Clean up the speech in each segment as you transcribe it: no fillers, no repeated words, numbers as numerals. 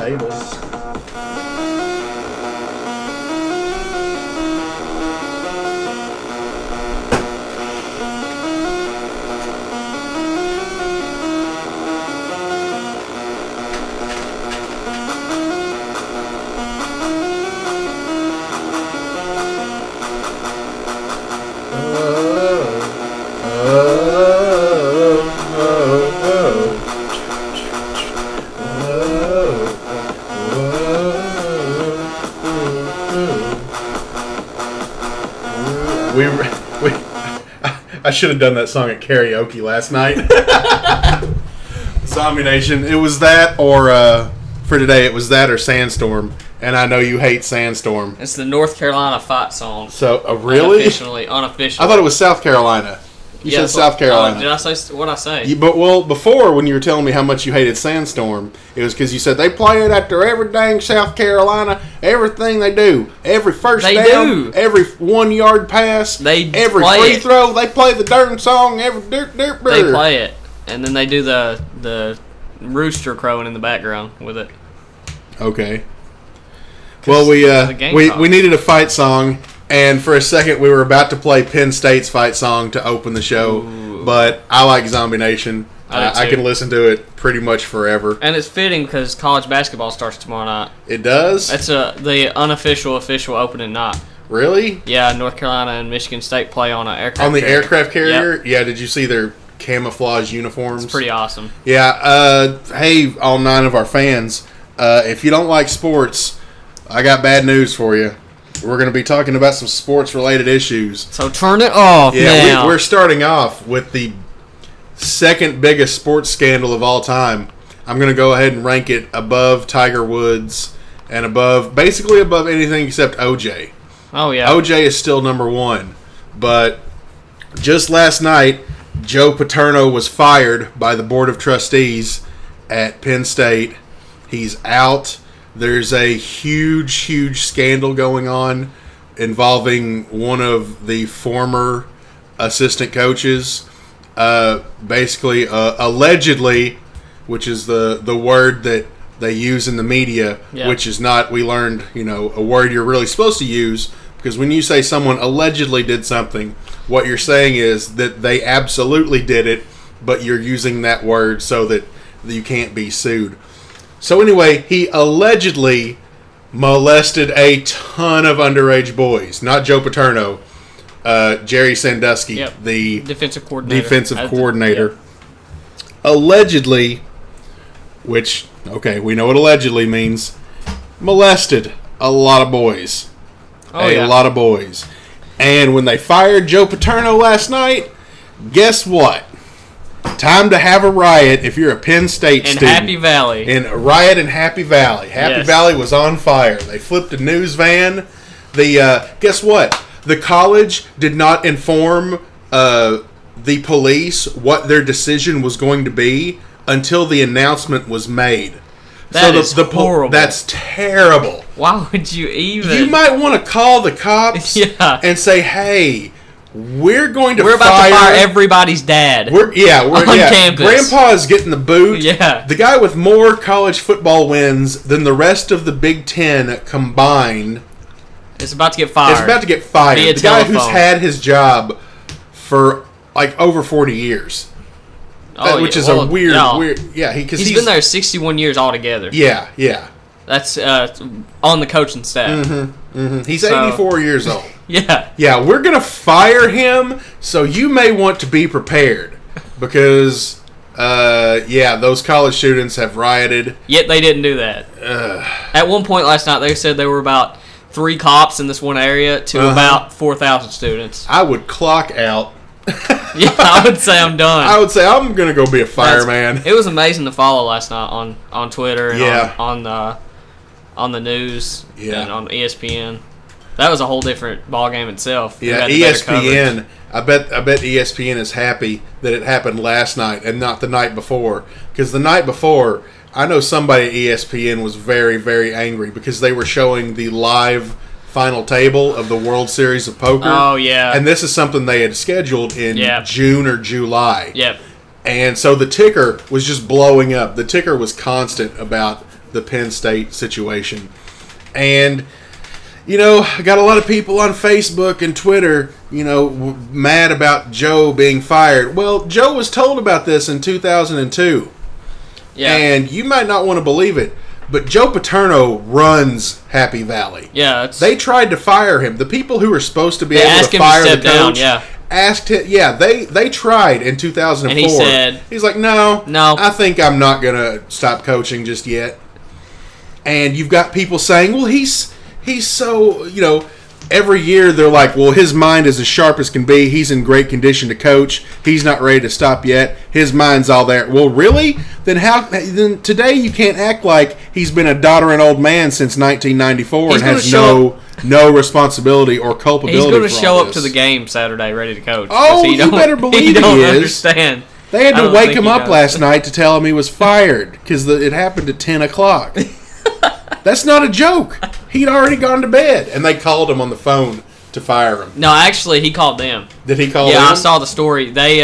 table. I should have done that song at karaoke last night. Zombie Nation. It was that, or for today, it was that or Sandstorm. And I know you hate Sandstorm. It's the North Carolina fight song. So, really? Unofficially. I thought it was South Carolina. You said South Carolina. Did I say what I say? Before, when you were telling me how much you hated Sandstorm, it was because you said they play it after every dang South Carolina, everything they do, every first down, every 1 yard pass, every free throw, they play the darn song, every dirt. They play it, and then they do the rooster crowing in the background with it. Okay. Well, we needed a fight song. And for a second, we were about to play Penn State's fight song to open the show. Ooh. But I like Zombie Nation. I can listen to it pretty much forever. And it's fitting because college basketball starts tomorrow night. It does? That's the unofficial official opening night. Really? Yeah, North Carolina and Michigan State play on an aircraft carrier. On the aircraft carrier? Yep. Yeah, did you see their camouflage uniforms? It's pretty awesome. Yeah, hey, all 9 of our fans, if you don't like sports, I got bad news for you. We're going to be talking about some sports-related issues. So turn it off now. We're starting off with the second biggest sports scandal of all time. I'm going to go ahead and rank it above Tiger Woods and basically above anything except OJ. Oh, yeah. OJ is still number 1. But just last night, Joe Paterno was fired by the Board of Trustees at Penn State. He's out. There's a huge scandal going on involving one of the former assistant coaches. Basically, allegedly, which is the word that they use in the media, which is not, we learned, a word you're really supposed to use, because when you say someone allegedly did something, what you're saying is that they absolutely did it, but you're using that word so that you can't be sued. So anyway, he allegedly molested a ton of underage boys. Not Joe Paterno, Jerry Sandusky, the defensive coordinator. Allegedly, which, okay, we know what allegedly means, molested a lot of boys. A lot of boys. And when they fired Joe Paterno last night, guess what? Time to have a riot if you're a Penn State student. In Happy Valley. A riot in Happy Valley. Happy Valley was on fire. They flipped a news van. Guess what? The college did not inform the police what their decision was going to be until the announcement was made. That is horrible. That's terrible. Why would you even? You might want to call the cops and say, hey, we're about to fire everybody's dad. We're on campus. Grandpa is getting the boot. Yeah. The guy with more college football wins than the rest of the Big Ten combined is about to get fired. The guy who's had his job for like over 40 years. Which is a weird. Yeah, he's been there 61 years altogether. Yeah. That's on the coaching staff. He's 84 years old. Yeah, we're going to fire him, so you may want to be prepared. Because, those college students have rioted. Yet they didn't do that. At one point last night, they said there were about 3 cops in this one area to about 4,000 students. I would clock out. I would say I'm done. I would say I'm going to go be a fireman. It was amazing to follow last night on Twitter and on the news and on ESPN. That was a whole different ballgame itself. Yeah, ESPN. I bet ESPN is happy that it happened last night and not the night before. Because the night before, I know somebody at ESPN was very, very angry because they were showing the live final table of the World Series of Poker. Oh, yeah. And this is something they had scheduled in June or July. Yep. And so the ticker was just blowing up. The ticker was constant about the Penn State situation. And, you know, I got a lot of people on Facebook and Twitter, you know, mad about Joe being fired. Well, Joe was told about this in 2002. Yeah. And you might not want to believe it, but Joe Paterno runs Happy Valley. Yeah. They tried to fire him. The people who were supposed to be able to fire the coach asked him. Yeah, they tried in 2004. And he said, he's like, no, I think I'm not going to stop coaching just yet. And you've got people saying, well, he's so, you know, every year they're like, well, his mind is as sharp as can be. He's in great condition to coach. He's not ready to stop yet. His mind's all there. Well, really? Then today you can't act like he's been a doddering old man since 1994 and has no responsibility or culpability. He's going to show up to the game Saturday ready to coach. Oh, you better believe he don't is. Understand. They had to wake him up last night to tell him he was fired because it happened at 10 o'clock. That's not a joke. He'd already gone to bed, and they called him on the phone to fire him. No, actually, he called them. Did he call them? Yeah, I saw the story. They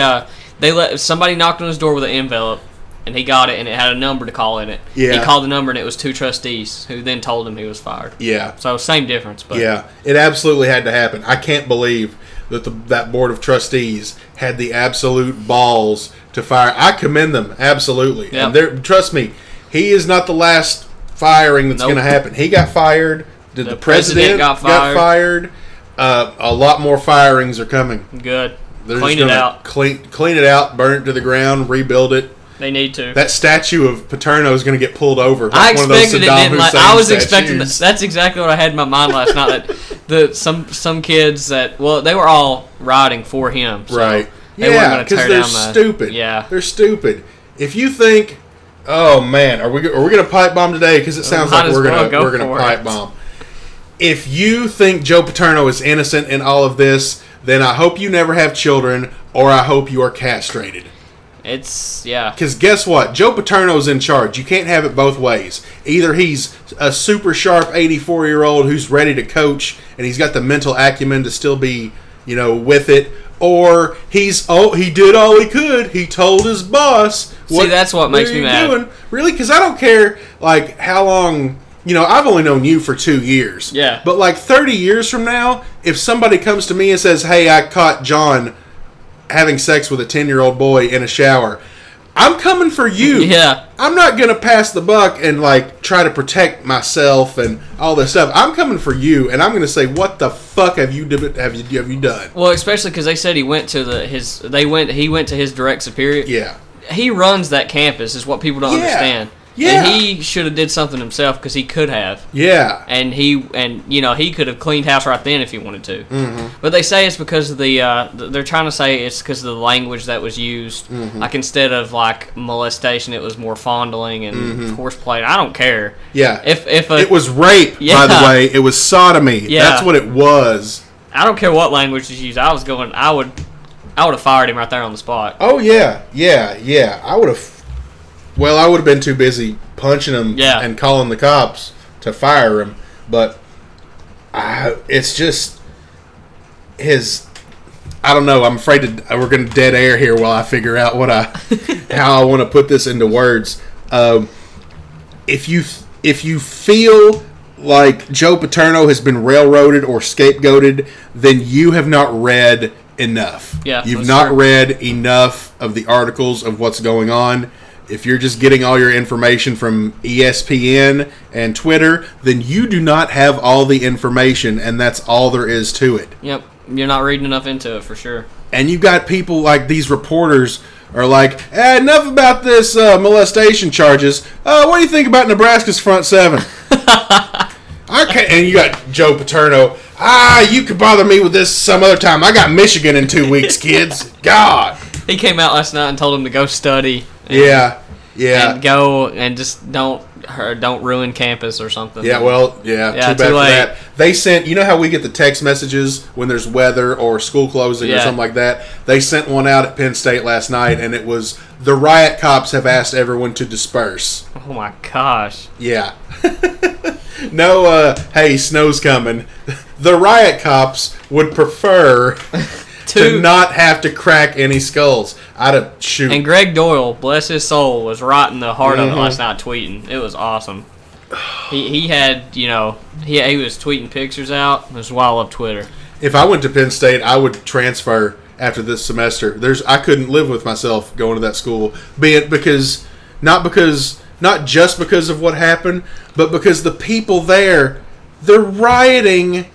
let somebody knocked on his door with an envelope, and he got it, and it had a number to call in it. Yeah. He called the number, and it was 2 trustees, who then told him he was fired. Yeah. So same difference. But yeah, it absolutely had to happen. I can't believe that that board of trustees had the absolute balls to fire. I commend them, absolutely. Yep. And trust me, he is not the last firing that's going to happen. He got fired. The president got fired. A lot more firings are coming. Good. Clean it out. Clean it out, burn it to the ground, rebuild it. They need to. That statue of Paterno is going to get pulled over. I expected it. I was expecting that. That's exactly what I had in my mind last night. That some kids that they were all riding for him. So right. They weren't going to tear down stupid. Yeah. They're stupid. If you think, oh man, are we going to pipe bomb today? Because it sounds like we're going to pipe bomb. If you think Joe Paterno is innocent in all of this, then I hope you never have children, or I hope you are castrated. Because guess what? Joe Paterno's in charge. You can't have it both ways. Either he's a super sharp 84-year-old who's ready to coach, and he's got the mental acumen to still be, with it, or he did all he could. He told his boss. That's what makes me mad. Doing? Really? Because I don't care how long. I've only known you for 2 years. Yeah. But 30 years from now, if somebody comes to me and says, "Hey, I caught John having sex with a 10-year-old boy in a shower," I'm coming for you. Yeah. I'm not going to pass the buck and try to protect myself and all this stuff. I'm coming for you, and I'm going to say, "What the fuck have you done?" Well, especially because they said he went to his direct superior. Yeah. He runs that campus, is what people don't understand. Yeah. And he should have did something himself because he could have. Yeah. And he could have cleaned house right then if he wanted to. Mm-hmm. But they say it's because of they're trying to say it's because of the language that was used. Mm-hmm. Instead of molestation, it was more fondling and horseplay. I don't care. Yeah. If it was rape, by the way, it was sodomy. Yeah. That's what it was. I don't care what language is used. I would have fired him right there on the spot. Oh yeah. I would have. Well, I would have been too busy punching him and calling the cops to fire him. But it's just I don't know. I'm afraid we're going to dead air here while I figure out how I want to put this into words. If you feel like Joe Paterno has been railroaded or scapegoated, then you have not read enough. Yeah, you've not read enough of the articles of what's going on. If you're just getting all your information from ESPN and Twitter, then you do not have all the information, and that's all there is to it. Yep. You're not reading enough into it, for sure. And you've got people like these reporters are like, enough about this molestation charges. What do you think about Nebraska's front seven? And you got Joe Paterno. You could bother me with this some other time. I got Michigan in 2 weeks, kids. God. He came out last night and told him to go study. Yeah. And go and just don't ruin campus or something. Yeah, well, too bad for that. They sent, how we get the text messages when there's weather or school closing or something like that? They sent one out at Penn State last night, and it was, the riot cops have asked everyone to disperse. Oh my gosh. Yeah. No, hey, snow's coming. The riot cops would prefer to not have to crack any skulls. And Greg Doyle, bless his soul, was right in the heart of it last night tweeting. It was awesome. He had, he was tweeting pictures out. That's why I love Twitter. If I went to Penn State, I would transfer after this semester. I couldn't live with myself going to that school, not just because of what happened, but because the people there, they're rioting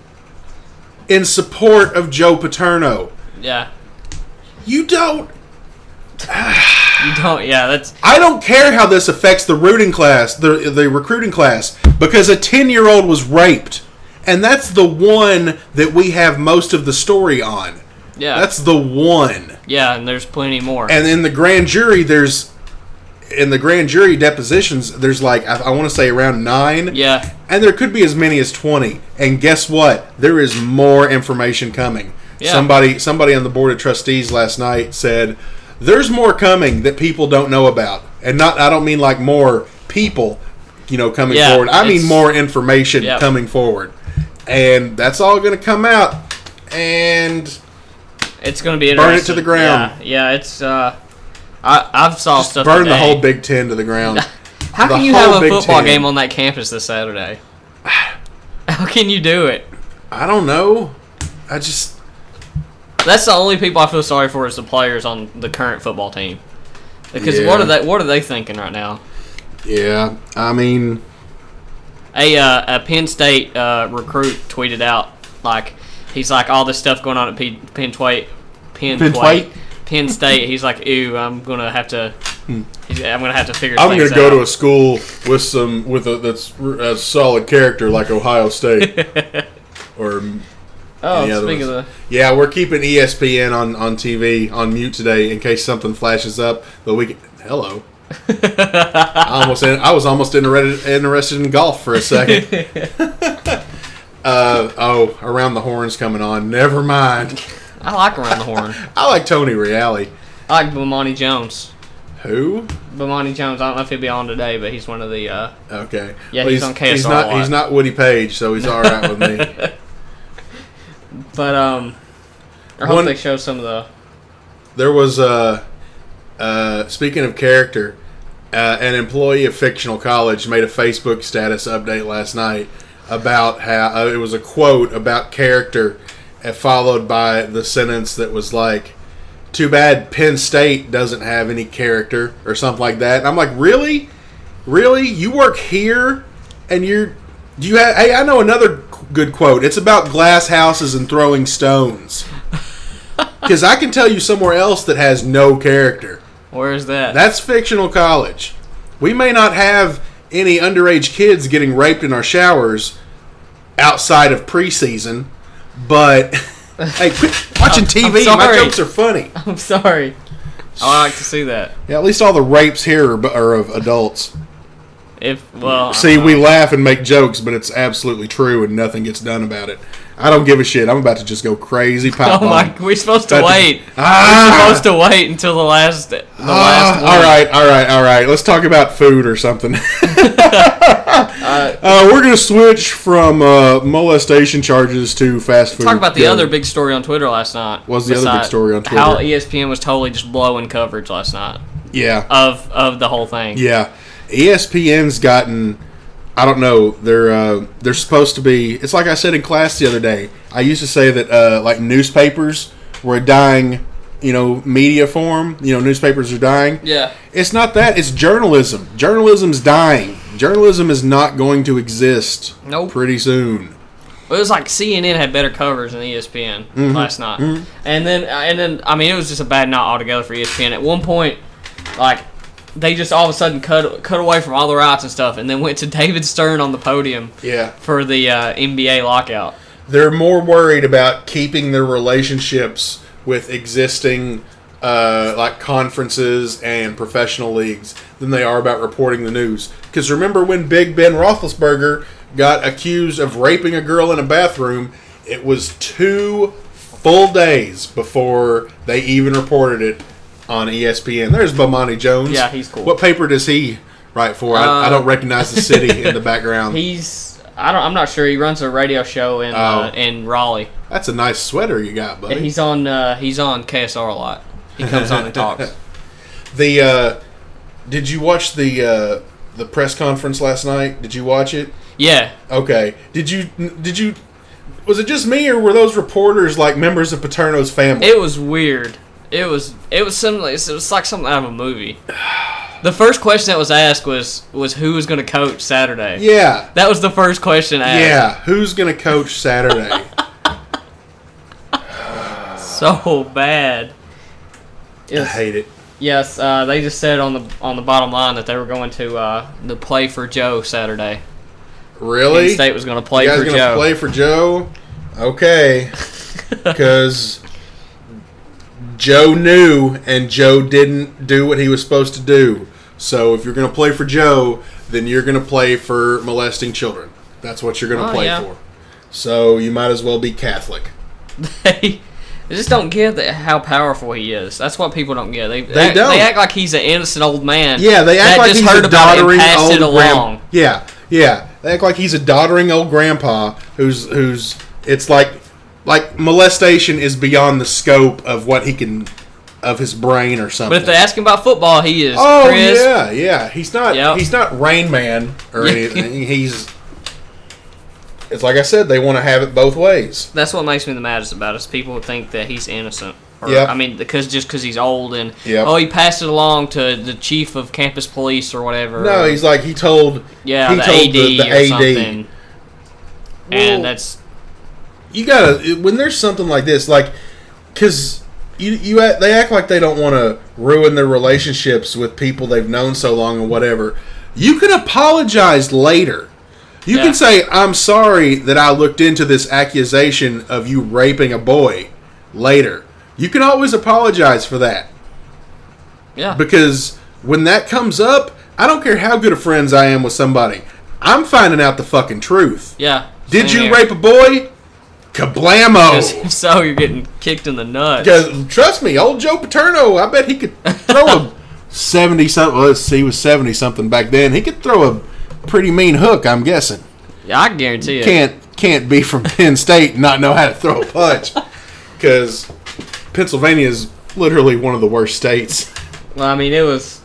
in support of Joe Paterno. Yeah. You don't. That's. I don't care how this affects the recruiting class, because a 10-year-old was raped, and that's the one that we have most of the story on. Yeah. That's the one. Yeah, and there's plenty more. And in the grand jury, depositions, there's like, I want to say around 9. Yeah. And there could be as many as 20. And guess what? There is more information coming. Yeah. Somebody on the board of trustees last night said, there's more coming that people don't know about. And I don't mean like more people, coming forward. I mean more information coming forward. And that's all going to come out. And it's going to be interesting. Burn it to the ground. Yeah, it's... I've saw just stuff burn today. the whole Big Ten to the ground. How can you have a football game on that campus this Saturday? How can you do it? I don't know. That's the only people I feel sorry for is the players on the current football team. Because what are they thinking right now? Yeah, I mean, a Penn State recruit tweeted out he's like, all this stuff going on at Penn State. He's like, ew, I'm gonna have to figure things out. I'm gonna go to a school that's a solid character like Ohio State or. Speaking of the... Yeah, we're keeping ESPN on TV on mute today in case something flashes up. But hello. I was almost interested in golf for a second. Around the Horn's coming on. Never mind. I like Around the Horn. I like Tony Reale. I like Bomani Jones. Who? Bomani Jones. I don't know if he'll be on today, but he's one of the... Okay. Yeah, he's on KSR He's not Woody Page, so he's all right with me. But I hope they show some of the... There was speaking of character, an employee of fictional college made a Facebook status update last night about how it was a quote about character, followed by the sentence that was like, "Too bad Penn State doesn't have any character," or something like that. And I'm like, really, you work here, and Hey, I know another good quote. It's about glass houses and throwing stones. Because I can tell you somewhere else that has no character. Where is that? That's fictional college. We may not have any underage kids getting raped in our showers outside of preseason, but hey, quit watching TV. My jokes are funny. I'm sorry. I like to see that. Yeah, at least all the rapes here are of adults. See, we laugh and make jokes, but it's absolutely true, and nothing gets done about it. I don't give a shit. I'm about to just go crazy. We're supposed to wait. We're supposed to wait until the last one. All right. Let's talk about food or something. We're going to switch from molestation charges to fast food. Talk about the other big story on Twitter last night. What's the other big story on Twitter? How ESPN was totally just blowing coverage last night. Yeah. Of the whole thing. Yeah. ESPN's gotten, I don't know, they're supposed to be, it's like I said in class the other day. I used to say that like newspapers were a dying, media form. Newspapers are dying. Yeah. It's not that, it's journalism. Journalism's dying. Journalism is not going to exist pretty soon. Well, it was like CNN had better coverage than ESPN last night. Mm-hmm. And then I mean, it was just a bad night altogether for ESPN. At one point, they just all of a sudden cut away from all the riots and stuff, and then went to David Stern on the podium for the NBA lockout. They're more worried about keeping their relationships with existing conferences and professional leagues than they are about reporting the news. Because remember when Big Ben Roethlisberger got accused of raping a girl in a bathroom, it was 2 full days before they even reported it on ESPN. There's Bomani Jones. Yeah, he's cool. What paper does he write for? I don't recognize the city in the background. I'm not sure. He runs a radio show in Raleigh. That's a nice sweater you got, buddy. And he's on KSR a lot. He comes on and talks. Did you watch the the press conference last night? Did you watch it? Yeah. Okay. Did you? Was it just me, or were those reporters like members of Paterno's family? It was weird. It was similar. It was like something out of a movie. The first question that was asked was who was going to coach Saturday. Yeah. That was the first question asked. Yeah. Who's going to coach Saturday? So bad. I hate it. Yes, they just said on the bottom line that they were going to play for Joe Saturday. Really? Penn State was going to play for Joe. You guys going to play for Joe? Okay. Because Joe knew, and Joe didn't do what he was supposed to do. So if you're going to play for Joe, then you're going to play for molesting children. That's what you're going to play for. So you might as well be Catholic. They just don't get how powerful he is. That's what people don't get. They don't. They act like he's an innocent old man. Yeah, they act like he's a doddering old grandpa. Yeah. They act like he's a doddering old grandpa who's. It's like molestation is beyond the scope of what he can, of his brain or something. But if they ask him about football, he is. Oh crisp. yeah. He's not. Yep. He's not Rain Man or anything. It's like I said, they want to have it both ways. That's what makes me the maddest about it. Is people think that he's innocent. Yeah. I mean, because he's old and he passed it along to the chief of campus police or whatever. No, he's like he told the AD or something. Well, and that's you gotta when there's something like this, like because they act like they don't want to ruin their relationships with people they've known so long and whatever. You can apologize later. You can say, I'm sorry that I looked into this accusation of you raping a boy later. You can always apologize for that. Yeah. Because when that comes up, I don't care how good of friends I am with somebody. I'm finding out the fucking truth. Yeah. Did you rape a boy? Kablamo. If so, you're getting kicked in the nuts. Because, trust me, old Joe Paterno, I bet he could throw a 70-something. Well, he was 70-something back then. He could throw a pretty mean hook, I'm guessing. Yeah, I guarantee it. Can't be from Penn State and not know how to throw a punch. Because Pennsylvania is literally one of the worst states. Well, I mean, it was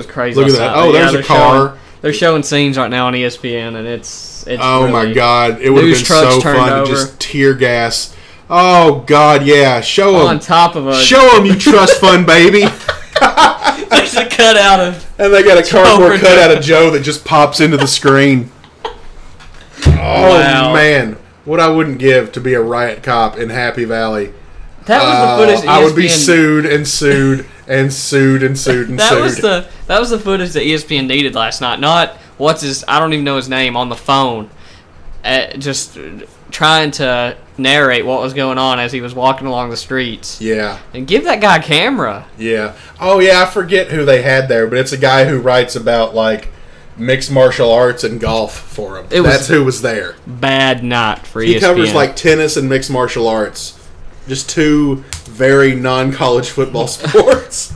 crazy. Look at that. Oh, there's a car. They're showing scenes right now on ESPN, and it's oh, really, my God. It would have been so fun to just tear gas. Oh, God, yeah. Show them. On top of us. Show them, you trust fund baby. There's a cutout of. And they got a cardboard cutout of Joe that just pops into the screen. Oh, wow. Man. What I wouldn't give to be a riot cop in Happy Valley. That was the footage. I would be sued and sued and sued and sued and sued. That was the footage that ESPN needed last night. Not I don't even know his name on the phone. Just trying to narrate what was going on as he was walking along the streets. Yeah. And give that guy a camera. Yeah. Oh, yeah, I forget who they had there, but it's a guy who writes about, like, mixed martial arts and golf for him. That's who was there. Bad night for ESPN. He covers, like, tennis and mixed martial arts. Just two very non-college football sports.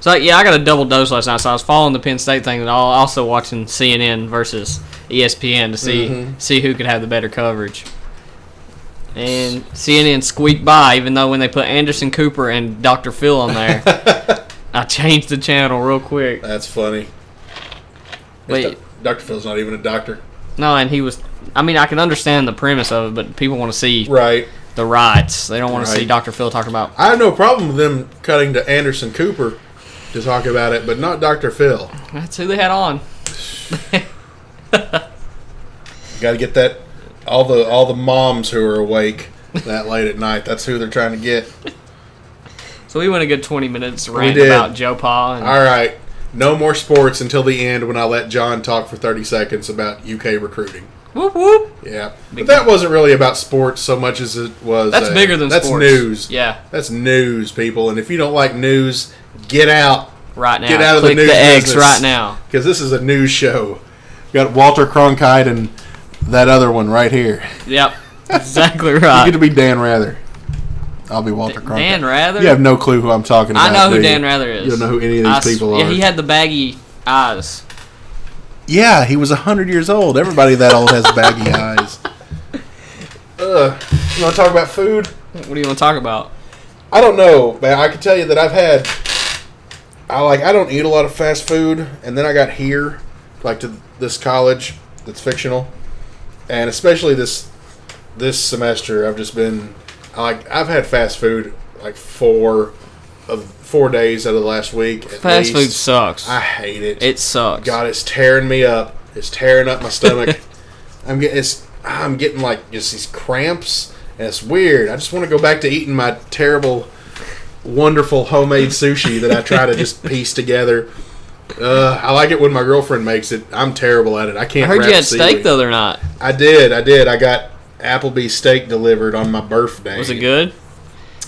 So, yeah, I got a double dose last night, so I was following the Penn State thing and also watching CNN versus ESPN to see who could have the better coverage. And CNN squeaked by, even though when they put Anderson Cooper and Dr. Phil on there, I changed the channel real quick. That's funny. But Dr. Phil's not even a doctor. No, and he was... I mean, I can understand the premise of it, but people want to see the rights. They don't want to see Dr. Phil talk about... I have no problem with them cutting to Anderson Cooper to talk about it, but not Dr. Phil. That's who they had on. Got to get that... All the moms who are awake that late at night. That's who they're trying to get. So we went a good 20 minutes rant about Joe Pa. All right. No more sports until the end when I let John talk for 30 seconds about UK recruiting. Whoop, whoop. Yeah. But that wasn't really about sports so much as it was... That's bigger than sports. That's news. Yeah. That's news, people. And if you don't like news, get out. Right now. Get out of the news business. X right now. Because this is a news show. We got Walter Cronkite and... that other one right here. Yep. Exactly right. You get to be Dan Rather. I'll be Walter Cronkite. Dan Rather? You have no clue who I'm talking about. I know who Dan Rather is. You don't know who any of these people are. Yeah, he had the baggy eyes. Yeah, he was 100 years old. Everybody that old has baggy eyes. You want to talk about food? What do you want to talk about? I don't know, but I can tell you that I don't eat a lot of fast food, and then I got here. like to this college that's fictional, and especially this semester, I've just been I've had fast food like 4 days out of the last week. Fast food sucks. I hate it. It sucks. God, it's tearing me up. It's tearing up my stomach. I'm getting like just these cramps, and it's weird. I just want to go back to eating my terrible, wonderful homemade sushi that I try to just piece together. I like it when my girlfriend makes it. I'm terrible at it. I can't. I heard wrap you had seaweed. steak the other night. I did. I got Applebee's steak delivered on my birthday. Was it good?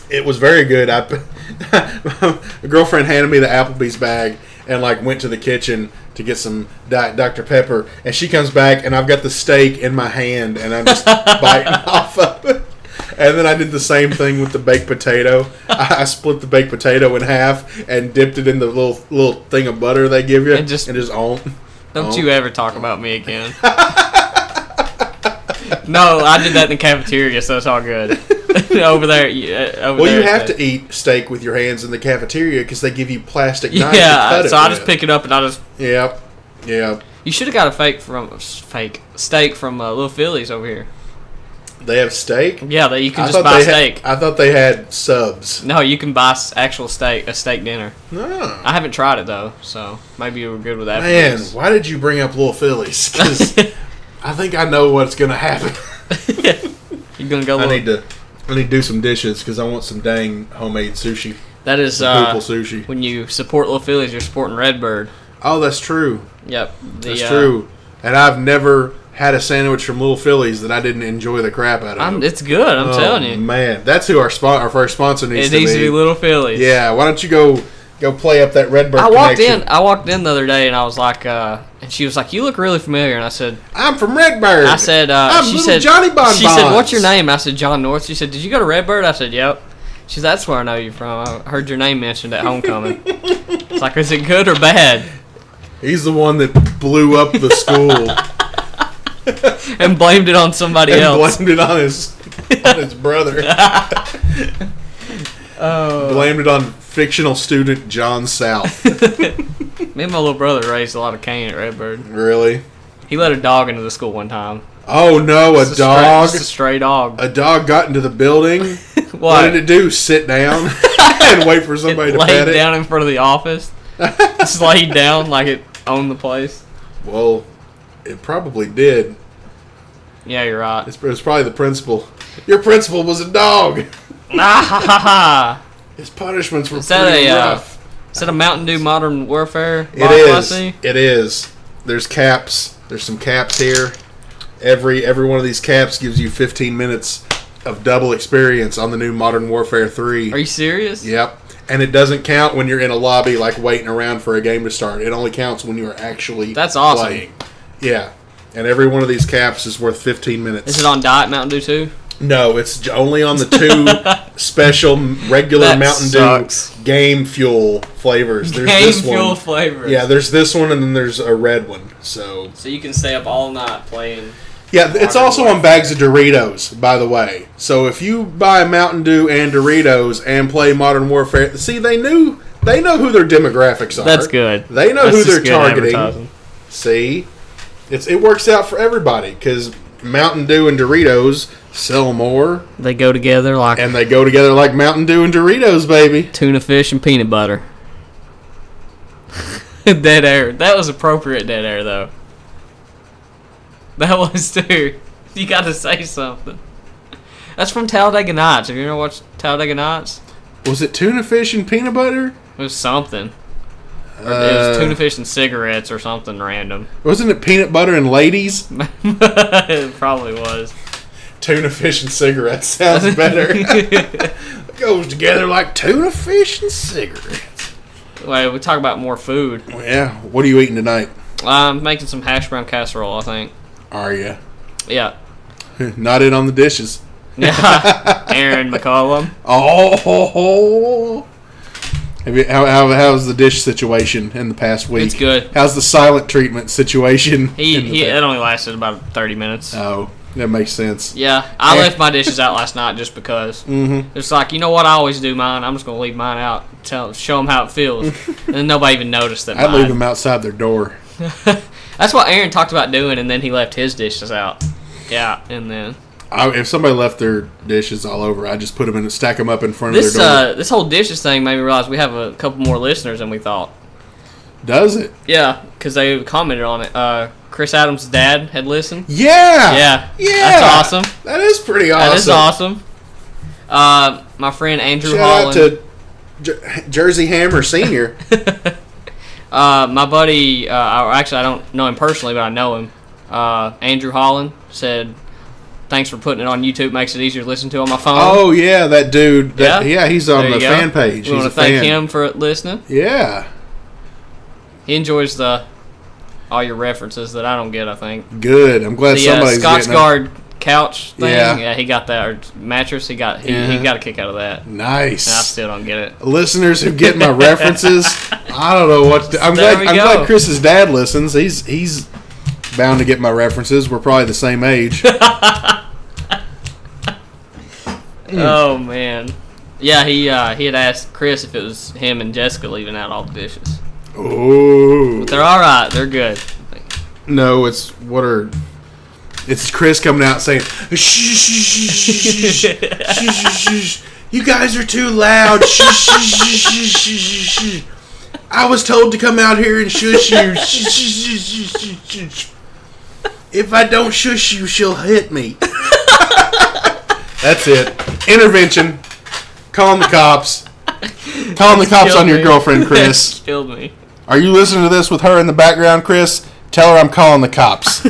It was very good. My girlfriend handed me the Applebee's bag and like went to the kitchen to get some Dr. Pepper, and she comes back and I've got the steak in my hand and I'm just biting off of it. And then I did the same thing with the baked potato. I split the baked potato in half and dipped it in the little thing of butter they give you, and just Don't you ever talk about me again. No, I did that in the cafeteria, so it's all good. Over there. You have to eat steak with your hands in the cafeteria because they give you plastic knives to Yeah, cut it so I with. just pick it up and I just... Yep. You should have got a fake steak from Little Phillies over here. They have steak? Yeah, you can just buy steak. I thought they had subs. No, you can buy actual steak, a steak dinner. No. I haven't tried it, though, so maybe you were good with that. Man, why did you bring up Little Phillies? Because I think I know what's going to happen. You're going to go... I need to do some dishes because I want some dang homemade sushi. That is sushi. When you support Little Phillies, you're supporting Redbird. Oh, that's true. Yep. That's true. And I've never had a sandwich from Little Phillies that I didn't enjoy the crap out of. It's good, I'm telling you. Man, that's who our first sponsor needs to be. It needs to be Little Phillies. Yeah, why don't you go play up that Redbird connection? I walked in the other day and I was like, and she was like, "You look really familiar." And I said, "I'm from Redbird." I said, she said, Johnny Bonbons. She said, "What's your name?" I said, "John North." She said, "Did you go to Redbird?" I said, "Yep." She said, "That's where I know you from. I heard your name mentioned at homecoming." It's like, is it good or bad? He's the one that blew up the school and blamed it on somebody else. Blamed it on his brother. Blamed it on fictional student John South. Me and my little brother raised a lot of cane at Redbird. Really? He let a dog into the school one time. Oh no, a dog! Just a stray dog. A dog got into the building. What did it do? Sit down and wait for somebody to pet it? Laid down in front of the office. Just laid down like it owned the place. Well, it probably did. Yeah, you're right. It was probably the principal. Your principal was a dog. His punishments were pretty rough. Is that a Mountain Dew Modern Warfare? It is. It is. There's caps. There's some caps here. Every one of these caps gives you 15 minutes of double experience on the new Modern Warfare 3. Are you serious? Yep. And it doesn't count when you're in a lobby, like waiting around for a game to start. It only counts when you are actually playing. Yeah. And every one of these caps is worth 15 minutes. Is it on Diet Mountain Dew too? No, it's only on the 2 special regular Mountain Dew Game Fuel flavors. There's this Fuel one. flavors. Yeah, there's this one and then there's a red one. So you can stay up all night playing. Yeah, it's also on bags of Doritos, by the way. So if you buy Mountain Dew and Doritos and play Modern Warfare, see, they know who their demographics are. That's good. They know who they're targeting. See, it works out for everybody because Mountain Dew and Doritos sell more. They go together like Mountain Dew and Doritos, baby. Tuna fish and peanut butter. Dead air. That was appropriate dead air, though. That was, too. You got to say something. That's from Talladega Nights. Have you ever watched Talladega Nights? Was it tuna fish and peanut butter? It was something. It was tuna fish and cigarettes or something random. Wasn't it peanut butter and ladies? It probably was. Tuna fish and cigarettes sounds better. It goes together like tuna fish and cigarettes. Wait, we talk about more food. Yeah. What are you eating tonight? I'm making some hash brown casserole, I think. Are you? Yeah. Not in on the dishes. Yeah. Aaron McCollum. Oh. How's the dish situation in the past week? It's good. How's the silent treatment situation? It only lasted about 30 minutes. Oh, that makes sense. Yeah, I left my dishes out last night just because. Mm-hmm. It's like, you know what? I always do mine. I'm just going to leave mine out, show them how it feels. And then nobody even noticed that I'd leave them outside their door. That's what Aaron talked about doing, and then he left his dishes out. Yeah, and then if somebody left their dishes all over, I just put them in and stack them up in front of their door. This whole dishes thing made me realize we have a couple more listeners than we thought. Does it? Yeah, because they commented on it. Chris Adams' dad had listened. Yeah. That's awesome. That is pretty awesome. That is awesome. My friend Andrew Shout Holland. out to Jersey Hammer Senior. My buddy, actually I don't know him personally, but I know him. Andrew Holland said, "Thanks for putting it on YouTube. Makes it easier to listen to on my phone." Oh yeah, that dude. He's on the fan page. We want to thank him for listening. Yeah. He enjoys all your references that I don't get, I think. Good. I'm glad somebody's Scott's getting Guard couch thing. Yeah. He got that. Or mattress. He got a kick out of that. Nice. And I still don't get it. Listeners who get my references, I don't know what to do. I'm glad Chris's dad listens. He's bound to get my references. We're probably the same age. Oh man. Yeah, he had asked Chris if it was him and Jessica leaving out all the dishes. Oh. But they're all right. They're good. No, it's Chris coming out saying, shh, shh, shh, shh, shh, you guys are too loud. Shh, shh, shh, shh, shh. I was told to come out here and shush you. Shh, shh, shh, shh, shh. If I don't shush you, she'll hit me. That's it. Intervention. Calling the cops. Calling the cops on your girlfriend, Chris. Killed me. Are you listening to this with her in the background, Chris? Tell her I'm calling the cops.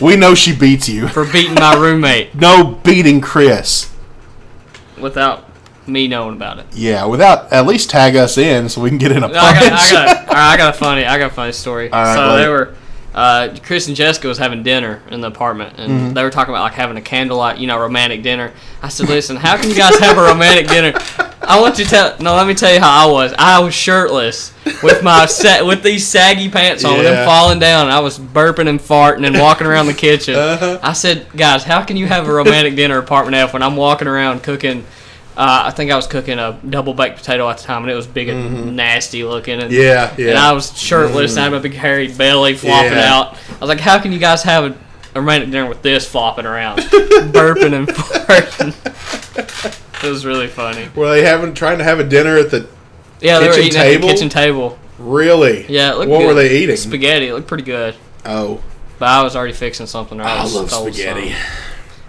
We know she beats you. For beating my roommate. No beating Chris. Without me knowing about it. Yeah, without at least tag us in so we can get in a punch. I got a funny story. All right, so they were Chris and Jessica was having dinner in the apartment, and they were talking about like having a candlelight, romantic dinner. I said, "Listen, how can you guys have a romantic dinner?" Let me tell you how I was. I was shirtless with my with these saggy pants on, with them falling down. I was burping and farting and walking around the kitchen. I said, "Guys, how can you have a romantic dinner at Apartment F when I'm walking around cooking?" I think I was cooking a double baked potato at the time, and it was big and nasty looking. And, and I was shirtless, and I had my big hairy belly flopping out. I was like, "How can you guys have a romantic dinner with this flopping around, burping and farting?" It was really funny. Were they trying to have a dinner at the they were eating table? At the kitchen table. Really? Yeah, it looked What good. were they eating? Spaghetti. It looked pretty good. Oh. But I was already fixing something. I love spaghetti.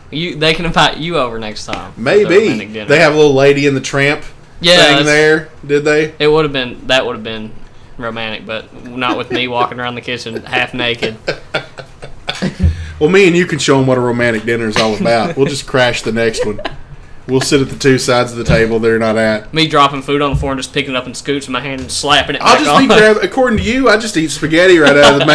They can invite you over next time. Maybe. They have a little Lady in the Tramp thing there, did they? That would have been romantic, but not with me walking around the kitchen half naked. Well, me and you can show them what a romantic dinner is all about. We'll just crash the next one. We'll sit at the two sides of the table they're not at. Me dropping food on the floor and just picking it up and scooching my hand and slapping it according to you, I just eat spaghetti right out of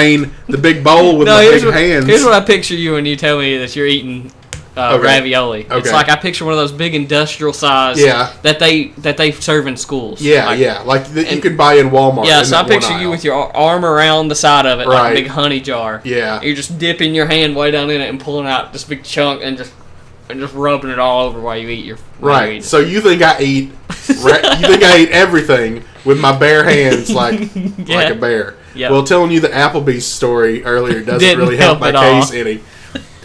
the big bowl with my big hands. Here's what I picture you when you tell me that you're eating ravioli. Okay. It's like I picture one of those big industrial size that they serve in schools. Like that you can buy in Walmart. Yeah, so I picture you with your arm around the side of it, like a big honey jar. Yeah. You're just dipping your hand way down in it and pulling out this big chunk and just rubbing it all over while you eat your right. So you think I eat everything with my bare hands like a bear. Yep. Well, telling you the Applebee's story earlier doesn't really help my case any.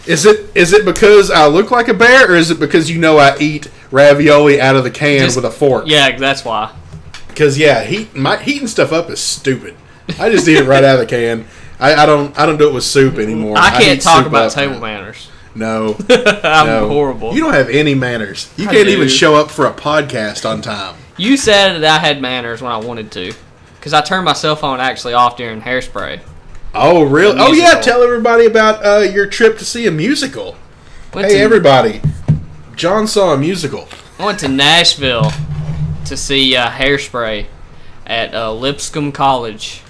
Is it because I look like a bear, or is it because I eat ravioli out of the can with a fork? Yeah, that's why. Because heating stuff up is stupid. I just eat it right out of the can. I don't do it with soup anymore. I can't talk about table manners. No. I'm horrible. You don't have any manners. You can't even show up for a podcast on time. You said that I had manners when I wanted to. Because I turned my cell phone actually off during Hairspray. Oh, really? Oh, yeah. Tell everybody about your trip to see a musical. Everybody. John saw a musical. I went to Nashville to see Hairspray at Lipscomb College,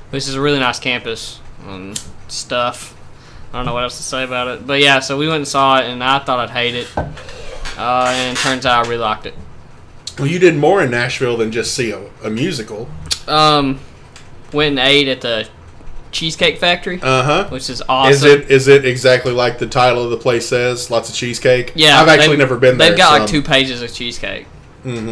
which is a really nice campus and stuff. I don't know what else to say about it. But yeah, so we went and saw it, and I thought I'd hate it. And it turns out I really liked it. Well, you did more in Nashville than just see a musical. Went and ate at the Cheesecake Factory, which is awesome. Is it exactly like the title of the place says? Lots of cheesecake? Yeah. I've actually never been there. They've got like 2 pages of cheesecake. Mm-hmm.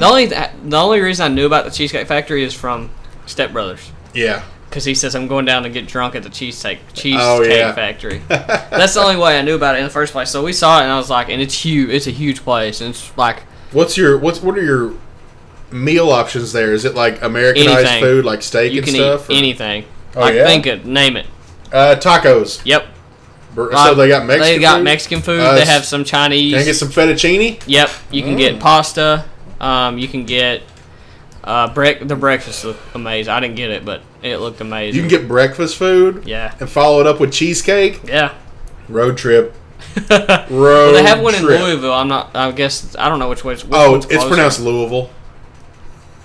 The only reason I knew about the Cheesecake Factory is from Step Brothers. Yeah. because he says I'm going down to get drunk at the cheesecake factory. That's the only way I knew about it in the first place. So we saw it, and I was like, and it's huge. It's a huge place, and it's like. What are your meal options there? Is it like Americanized food, like steak and stuff? Eat anything. Oh, yeah? Think it. Name it. Tacos. Yep. So they got Mexican food? They got Mexican food. They have some Chinese. Can I get some fettuccine? Yep. You can get pasta. You can get the breakfast looked amazing. I didn't get it, but it looked amazing. You can get breakfast food? Yeah. And follow it up with cheesecake? Yeah. Road trip. Well, they have one in Louisville. I guess I don't know which way. It's pronounced Louisville.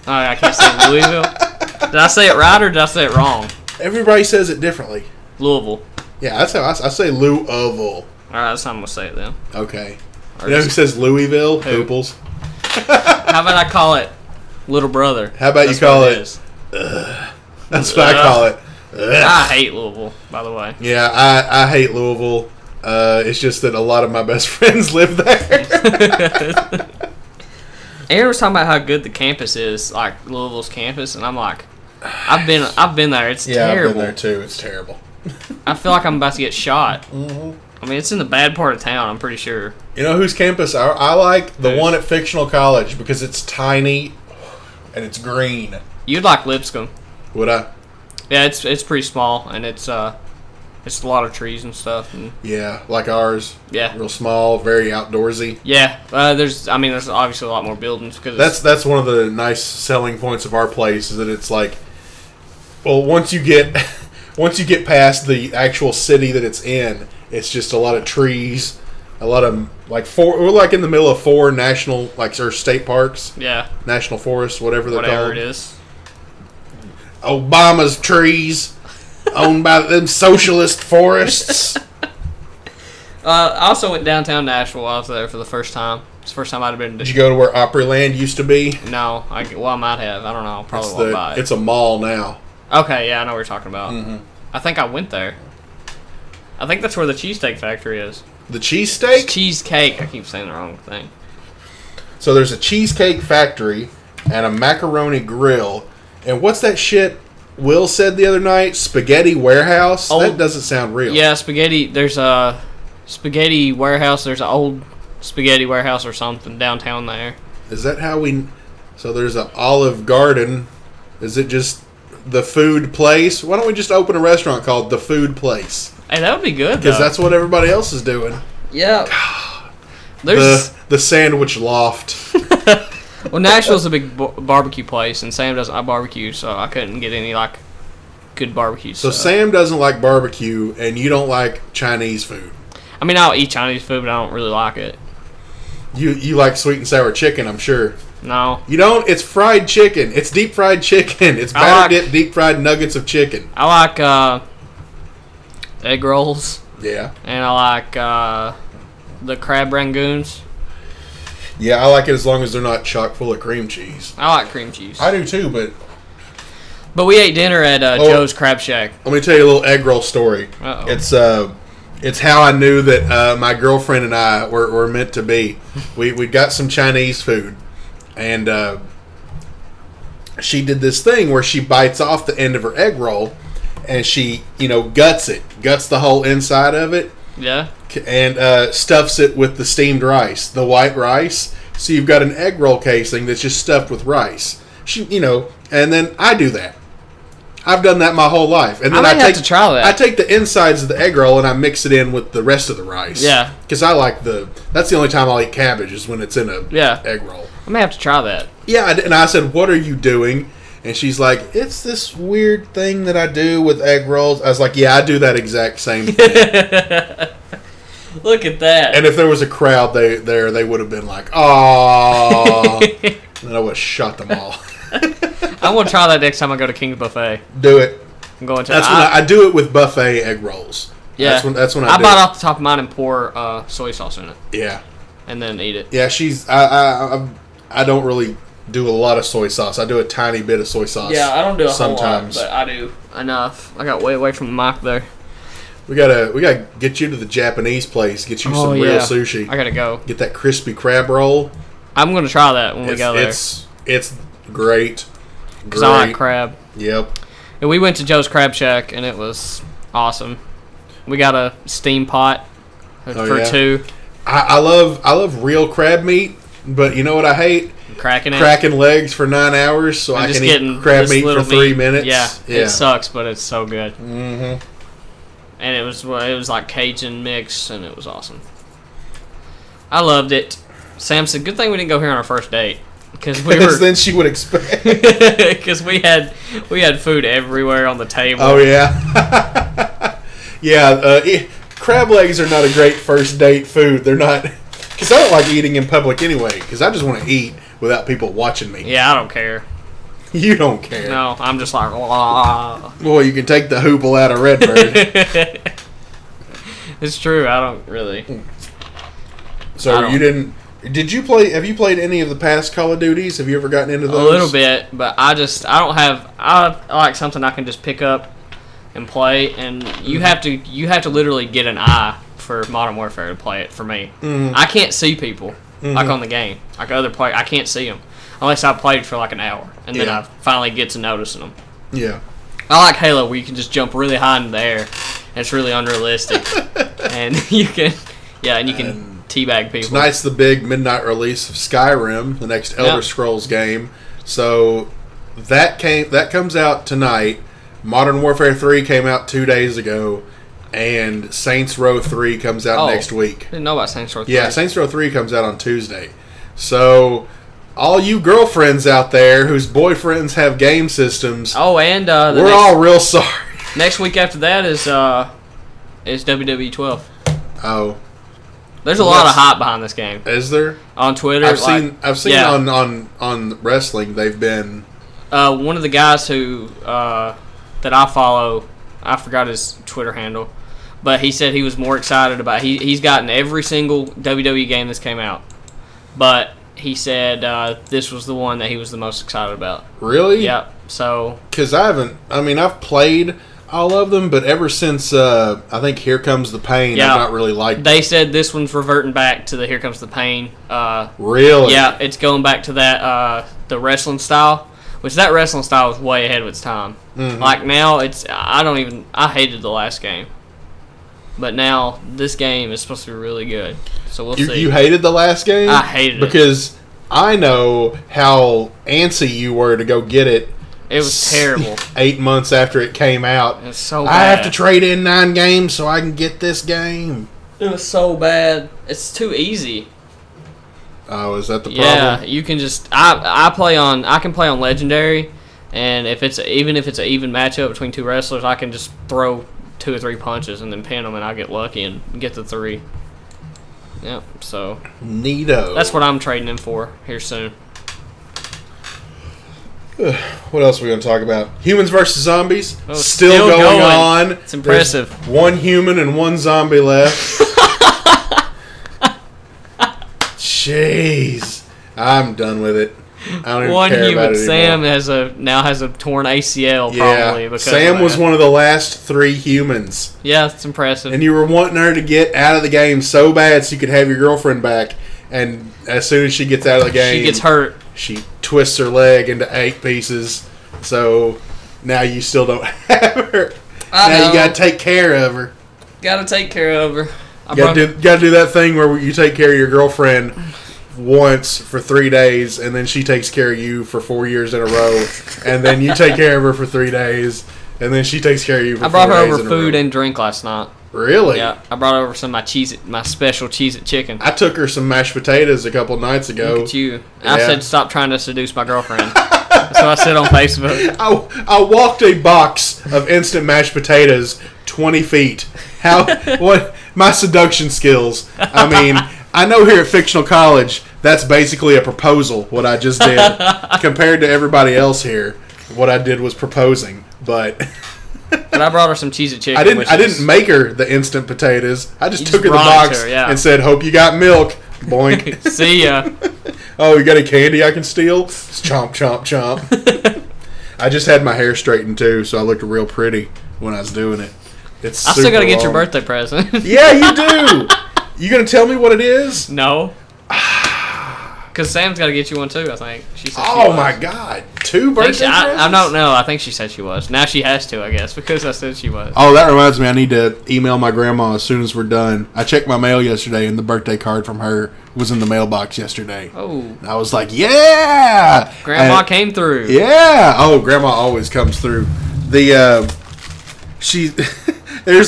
Oh, I can't say Louisville. Did I say it right or did I say it wrong? Everybody says it differently. Louisville. Yeah, that's how I say Louisville. All right, that's how I'm gonna say it then. Okay. You know who says Louisville? Hooples. How about I call it Little Brother? How about you call it? That's what I call it. I hate Louisville, by the way. Yeah, I hate Louisville. It's just that a lot of my best friends live there. Aaron was talking about how good the campus is, like Louisville's campus, and I'm like, I've been there. It's terrible. I've been there too. It's terrible. I feel like I'm about to get shot. Mm-hmm. I mean, it's in the bad part of town. I'm pretty sure. You know whose campus I like? The one at Fictional College because it's tiny and it's green. You'd like Lipscomb. Would I? Yeah, it's pretty small and it's a lot of trees and stuff. And yeah, like ours. Yeah, real small, very outdoorsy. Yeah, there's obviously a lot more buildings because that's one of the nice selling points of our place is that it's like, well, once you get past the actual city that it's in, it's just a lot of trees, a lot of we're like in the middle of 4 national or state parks. Yeah, national forests, whatever they're called. Whatever it is. Obama's trees. Owned by them socialist forests. I also went downtown Nashville. I was there for the first time. It's the first time I'd been. Did you go to where Opryland used to be? No, I might have. I don't know. Probably won't buy it. It's a mall now. Okay, yeah, I know what you're talking about. Mm-hmm. I think I went there. I think that's where the cheesesteak factory is. The cheesesteak? Cheesecake. I keep saying the wrong thing. So there's a cheesecake factory and a macaroni grill. And what's that shit Will said the other night? Spaghetti warehouse? That doesn't sound real. Yeah, spaghetti. There's a spaghetti warehouse. There's an old spaghetti warehouse or something downtown there. Is that how we... So there's an Olive Garden. Is it just the food place? Why don't we just open a restaurant called The Food Place? Hey, that would be good, because that's what everybody else is doing. Yeah. God. There's the sandwich loft. Well, Nashville's a big barbecue place, and Sam doesn't like barbecue, so I couldn't get any good barbecue. So Sam doesn't like barbecue, and you don't like Chinese food. I mean, I'll eat Chinese food, but I don't really like it. You like sweet and sour chicken, I'm sure. No. You don't? It's fried chicken. It's deep fried chicken. It's batter-dipped deep fried nuggets of chicken. I like egg rolls. Yeah. And I like the crab rangoons. Yeah, I like it as long as they're not chock full of cream cheese. I like cream cheese. I do too, but we ate dinner at Joe's Crab Shack. Let me tell you a little egg roll story. Uh-oh. It's how I knew that my girlfriend and I were meant to be. We got some Chinese food, and she did this thing where she bites off the end of her egg roll, and she guts the whole inside of it. Yeah. And stuffs it with the steamed rice, the white rice. So you've got an egg roll casing that's just stuffed with rice. And then I do that. I've done that my whole life. And then I have to try that. I take the insides of the egg roll and I mix it in with the rest of the rice. Yeah. Because I like that's the only time I'll eat cabbage is when it's in a egg roll. I may have to try that. Yeah, and I said, "What are you doing?" And she's like, "It's this weird thing that I do with egg rolls." I was like, "Yeah, I do that exact same thing." Look at that. And if there was a crowd they would have been like, "Oh," and then I would have shot them all. I'm gonna try that next time I go to King's Buffet. Do it. I'm going to. That's when I do it with buffet egg rolls. Yeah, that's when I do bite it. off the top of mine and pour soy sauce in it. Yeah, and then eat it. Yeah, I don't really do a lot of soy sauce. I do a tiny bit of soy sauce. Yeah, I don't do a sometimes, whole lot, but I do enough. I got way away from the mic there. We gotta get you to the Japanese place. Get you some real sushi. I gotta go get that crispy crab roll. I'm gonna try that when we go there. It's great. Because I like crab. Yep. And we went to Joe's Crab Shack, and it was awesome. We got a steam pot for 2. I love real crab meat, but you know what I hate? Cracking legs for 9 hours so I can eat crab meat for 3 minutes. Yeah, it sucks, but it's so good. Mm-hmm. And it was like Cajun mix, and it was awesome. I loved it. Sam said, "Good thing we didn't go here on our first date, because then she would expect." Because we had food everywhere on the table. Oh yeah, yeah. Crab legs are not a great first date food. They're not, because I don't like eating in public anyway. Because I just want to eat without people watching me. Yeah, I don't care. You don't care. No, I'm just like, wah. Well, you can take the hoople out of Redbird. It's true. I don't really. So you didn't? Did you play? Have you played any of the past Call of Duties? Have you ever gotten into those? A little bit, but I don't have. I like something I can just pick up and play, and you have to literally get an eye for Modern Warfare to play it. For me, I can't see people like on the game, like other players. I can't see them unless I played for like an hour, and then I finally get to noticing them. Yeah, I like Halo, where you can just jump really high in the air, and it's really unrealistic, and you can teabag people. Tonight's the big midnight release of Skyrim, the next Elder Scrolls game. So that comes out tonight. Modern Warfare 3 came out 2 days ago, and Saints Row 3 comes out next week. Didn't know about Saints Row 3. Yeah, Saints Row 3 comes out on Tuesday. So all you girlfriends out there whose boyfriends have game systems, and we're all real sorry. Next week after that is WWE 12. Oh. There's a lot of hype behind this game. Is there? On Twitter. I've seen on wrestling they've been one of the guys who that I follow, I forgot his Twitter handle, but he said he was more excited about he's gotten every single WWE game that's came out. But he said this was the one that he was the most excited about. Really? Yeah. So cuz I've played all of them, but ever since I think Here Comes the Pain, I've not really liked it. They said this one's reverting back to the Here Comes the Pain. Really? Yeah, it's going back to that the wrestling style, which that wrestling style was way ahead of its time. Mm-hmm. Like now, I hated the last game, but now this game is supposed to be really good. So we'll see. You hated the last game? I hated it because I know how antsy you were to go get it. It was terrible. 8 months after it came out. It's so bad. I have to trade in 9 games so I can get this game. It was so bad. It's too easy. Oh, is that the problem? Yeah, you can just I can play on Legendary, and if it's an even matchup between two wrestlers, I can just throw 2 or 3 punches and then pin them, and I get lucky and get the 3. Yep. So neato. That's what I'm trading in for here soon. What else are we going to talk about? Humans versus Zombies. Still going on. It's impressive. There's 1 human and 1 zombie left. Jeez. I'm done with it. I don't even care about it anymore. Sam now has a torn ACL probably. Because Sam was one of the last 3 humans. Yeah, it's impressive. And you were wanting her to get out of the game so bad so you could have your girlfriend back. And as soon as she gets out of the game, she gets hurt. She twists her leg into 8 pieces. So now you still don't have her. Now you got to take care of her. Got to take care of her. Got to do that thing where you take care of your girlfriend once for 3 days, and then she takes care of you for 4 years in a row, and then you take care of her for 3 days, and then she takes care of you for 4 days in a row. I brought her over food and drink last night. Really? Yeah, I brought over some of my special Cheez-It chicken. I took her some mashed potatoes a couple nights ago. Look at you. Yeah. I said stop trying to seduce my girlfriend. So I said on Facebook. I walked a box of instant mashed potatoes 20 feet. What my seduction skills. I mean, I know here at Fictional College, that's basically a proposal, what I just did. Compared to everybody else here, what I did was proposing. But I brought her some Cheez-It chicken. I didn't make her the instant potatoes. I just took her the box and said, hope you got milk. Boink. See ya. Oh, you got a candy I can steal? Chomp, chomp, chomp. I just had my hair straightened, too, so I looked real pretty when I was doing it. I still got to get your birthday present. Yeah, you do. You going to tell me what it is? No. Because Because Sam's got to get you one too, I think. She said Oh, my God. 2 birthday presents? I don't know. I think she said she was. Now she has to, I guess, because I said she was. Oh, that reminds me. I need to email my grandma as soon as we're done. I checked my mail yesterday, and the birthday card from her was in the mailbox yesterday. Oh. And I was like, yeah! Grandma came through. Yeah! Oh, Grandma always comes through. There's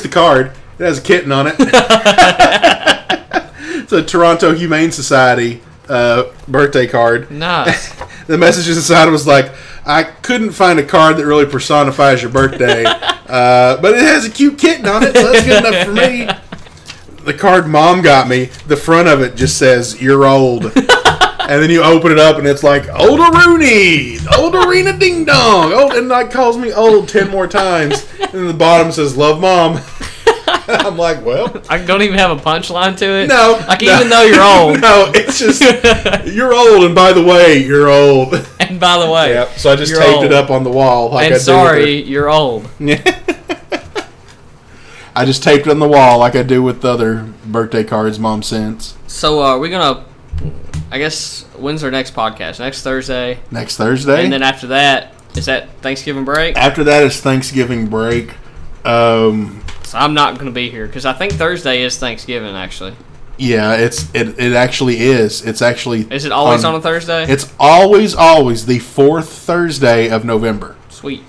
the card. It has a kitten on it. It's a Toronto Humane Society birthday card. Nice. The message inside was like, I couldn't find a card that really personifies your birthday, but it has a cute kitten on it, so that's good enough for me. The card Mom got me, the front of it just says, "You're old." And then you open it up, and it's like, "Older Rooney, Older Arena Ding Dong," and like calls me old 10 more times. And the bottom says, "Love, Mom." I'm like, well, I don't even have a punchline to it. No, like even though you're old. No, it's just you're old, and by the way, you're old. And by the way, yep. So I just taped it up on the wall. Like and I do sorry, you're old. I just taped it on the wall like I do with the other birthday cards Mom sends. So we're gonna, I guess, when's our next podcast? Next Thursday. Next Thursday, and then after that, is that Thanksgiving break? After that is Thanksgiving break. So I'm not going to be here because I think Thursday is Thanksgiving, actually. Yeah, it actually is. It's actually... Is it always on a Thursday? It's always the 4th Thursday of November. Sweet.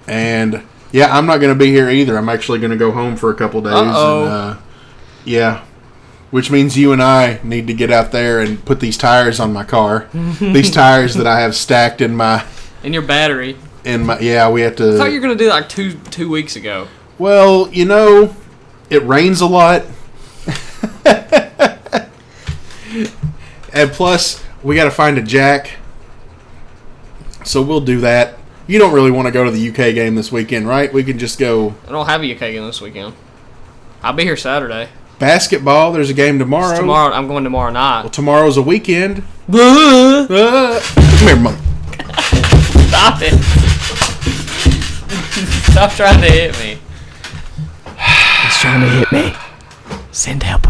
And, yeah, I'm not going to be here either. I'm actually going to go home for a couple days. Uh-oh. And, yeah. Which means you and I need to get out there and put these tires on my car. These tires that I have stacked in my... In your battery. Yeah, we have to... I thought you were going to do like two weeks ago. Well, it rains a lot. And plus, we got to find a jack. So we'll do that. You don't really want to go to the UK game this weekend, right? We can just go... I don't have a UK game this weekend. I'll be here Saturday. Basketball, there's a game tomorrow. I'm going tomorrow night. Well, tomorrow's a weekend. Come here, Mom. Stop it. Stop trying to hit me. He's trying to hit me. Send help.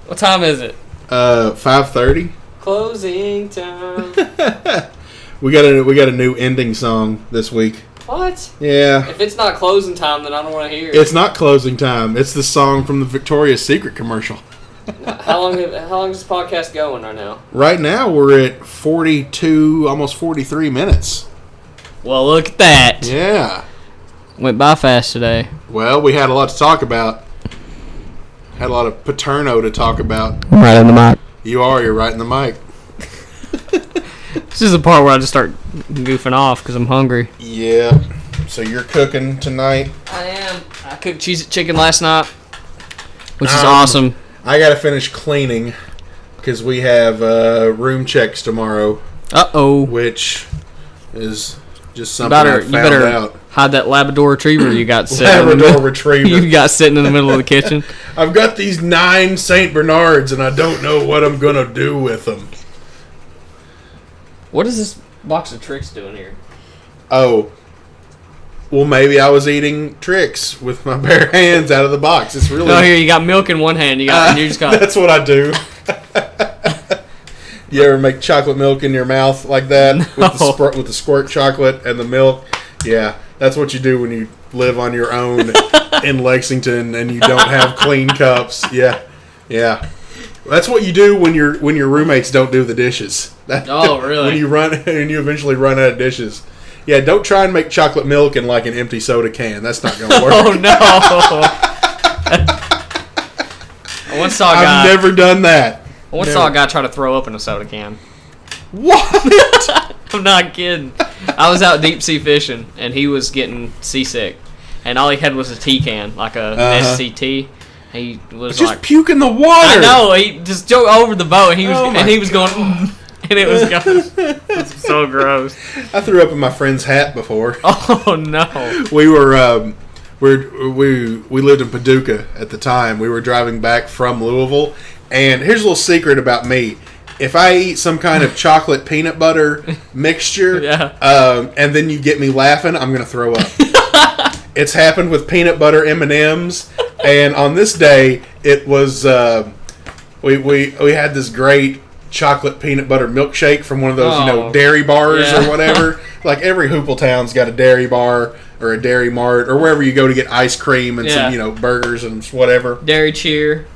What time is it? 5:30. Closing time. We got a new ending song this week. What? Yeah. If it's not closing time, then I don't want to hear it. It's not closing time. It's the song from the Victoria's Secret commercial. How long is this podcast going right now? Right now we're at 42, almost 43 minutes. Well, look at that. Yeah. Went by fast today. Well, we had a lot to talk about. Had a lot of Paterno to talk about. I'm right in the mic. You're right in the mic. This is the part where I just start goofing off because I'm hungry. Yeah. So you're cooking tonight? I am. I cooked cheese chicken last night, which is awesome. I got to finish cleaning because we have room checks tomorrow. Uh-oh. Which is just something I found out. Hide that Labrador Retriever you got sitting. Labrador Retriever. You got sitting in the middle of the kitchen. I've got these 9 St. Bernards, and I don't know what I'm going to do with them. What is this box of tricks doing here? Oh. Well, maybe I was eating tricks with my bare hands out of the box. It's really... No, here, you got milk in one hand. You just got... That's what I do. You ever make chocolate milk in your mouth like that? No. With the squirt chocolate and the milk? Yeah, that's what you do when you live on your own in Lexington and you don't have clean cups. Yeah. That's what you do when your roommates don't do the dishes. Oh, really? When you eventually run out of dishes. Yeah, don't try and make chocolate milk in like an empty soda can. That's not going to work. Oh, no. I once saw a guy... I've never done that. I once saw a guy try to throw up in a soda can. What? I'm not kidding. I was out deep sea fishing, and he was getting seasick. And all he had was a tea can, like a SCT. He was just like... puke in the water. I know. He just jumped over the boat, and he was going... And it was going... It was so gross. I threw up in my friend's hat before. Oh, no. We were... we lived in Paducah at the time. We were driving back from Louisville. And here's a little secret about me. If I eat some kind of chocolate peanut butter mixture, and then you get me laughing, I'm going to throw up. It's happened with peanut butter M&Ms. And on this day, it was we had this great chocolate peanut butter milkshake from one of those, Oh, dairy bars yeah. or whatever. Like every Hoople town's got a dairy bar or a dairy mart or wherever you go to get ice cream and Yeah. some, burgers and whatever. Dairy Cheer,